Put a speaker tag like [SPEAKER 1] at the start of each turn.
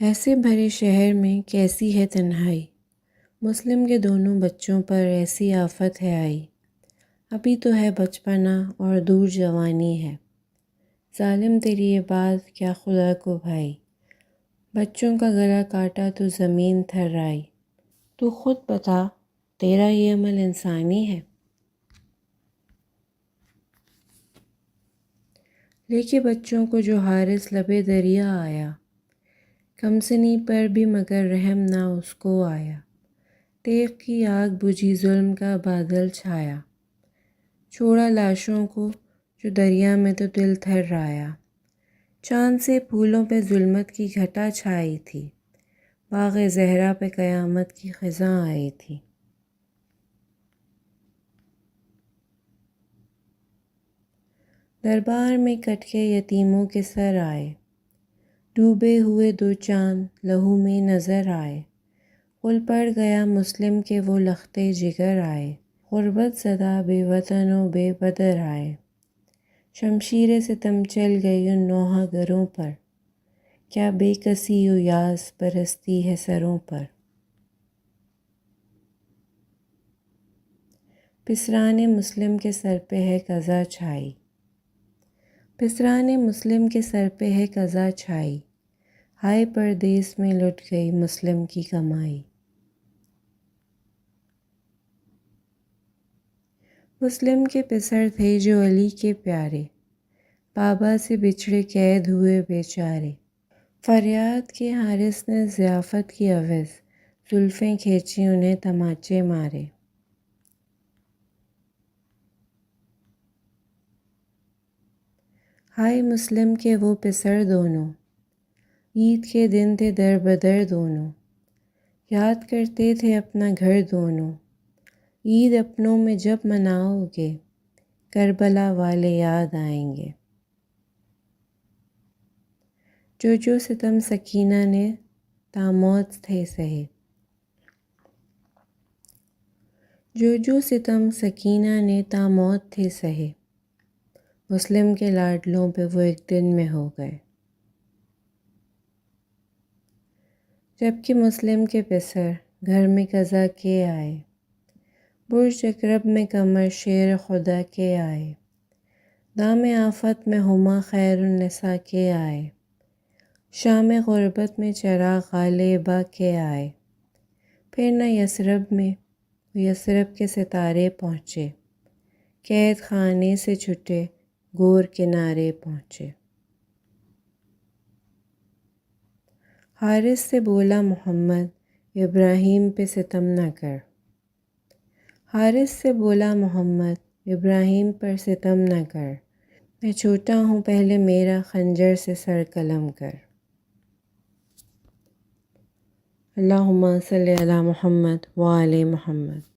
[SPEAKER 1] ایسے بھرے شہر میں کیسی ہے تنہائی، مسلم کے دونوں بچوں پر ایسی آفت ہے آئی۔ ابھی تو ہے بچپنا اور دور جوانی ہے، ظالم تیری یہ بات کیا خدا کو بھائی۔ بچوں کا گلا کاٹا تو زمین تھر آئی، تو خود بتا تیرا یہ عمل انسانی ہے؟ لے کے بچوں کو جو حارث لبے دریا آیا، کم سنی پر بھی مگر رحم نہ اس کو آیا۔ تیغ کی آگ بجھی، ظلم کا بادل چھایا، چھوڑا لاشوں کو جو دریا میں تو دل تھر آیا۔ چاند سے پھولوں پہ ظلمت کی گھٹا چھائی تھی، باغ زہرا پہ قیامت کی خزاں آئی تھی۔ دربار میں کٹ کے یتیموں کے سر آئے، ڈوبے ہوئے دو چاند لہو میں نظر آئے۔ غل پڑ گیا مسلم کے وہ لختے جگر آئے، غربت زدہ بے وطن و بے بدر آئے۔ شمشیر ستم چل گئی ان نوحہ گروں پر، کیا بے کسی و یاس برستی ہے سروں پر۔ پسران مسلم کے سر پہ ہے قضا چھائی، پسران مسلم کے سر پہ ہے قضا چھائی، ہائے پردیس میں لٹ گئی مسلم کی کمائی۔ مسلم کے پسر تھے جو علی کے پیارے، بابا سے بچھڑے قید ہوئے بیچارے۔ فریاد کے حارث نے ضیافت کی عوض، زلفیں کھینچی انہیں تماچے مارے۔ ہائے مسلم کے وہ پسر دونوں، عید کے دن تھے در بدر دونوں، یاد کرتے تھے اپنا گھر دونوں۔ عید اپنوں میں جب مناؤ گے، کربلا والے یاد آئیں گے۔ جو ستم سکینہ نے تا موت تھے سہے، جو ستم سکینہ نے تا موت تھے سہے، مسلم کے لاڈلوں پہ وہ ایک دن میں ہو گئے۔ جبکہ مسلم کے پسر گھر میں قضا کے آئے، برج اکرب میں قمر شیر خدا کے آئے۔ دام آفت میں ہما خیر النساء کے آئے، شام غربت میں چراغ غالبہ کے آئے۔ پھر نہ یثرب میں یثرب کے ستارے پہنچے، قید خانے سے چھٹے گور کنارے پہنچے۔ حارث سے بولا محمد، ابراہیم پہ ستم نہ کر۔ حارث سے بولا محمد، ابراہیم پر ستم نہ کر، میں چھوٹا ہوں پہلے میرا خنجر سے سر قلم کر۔ اللہم صلی علی محمد وآل محمد۔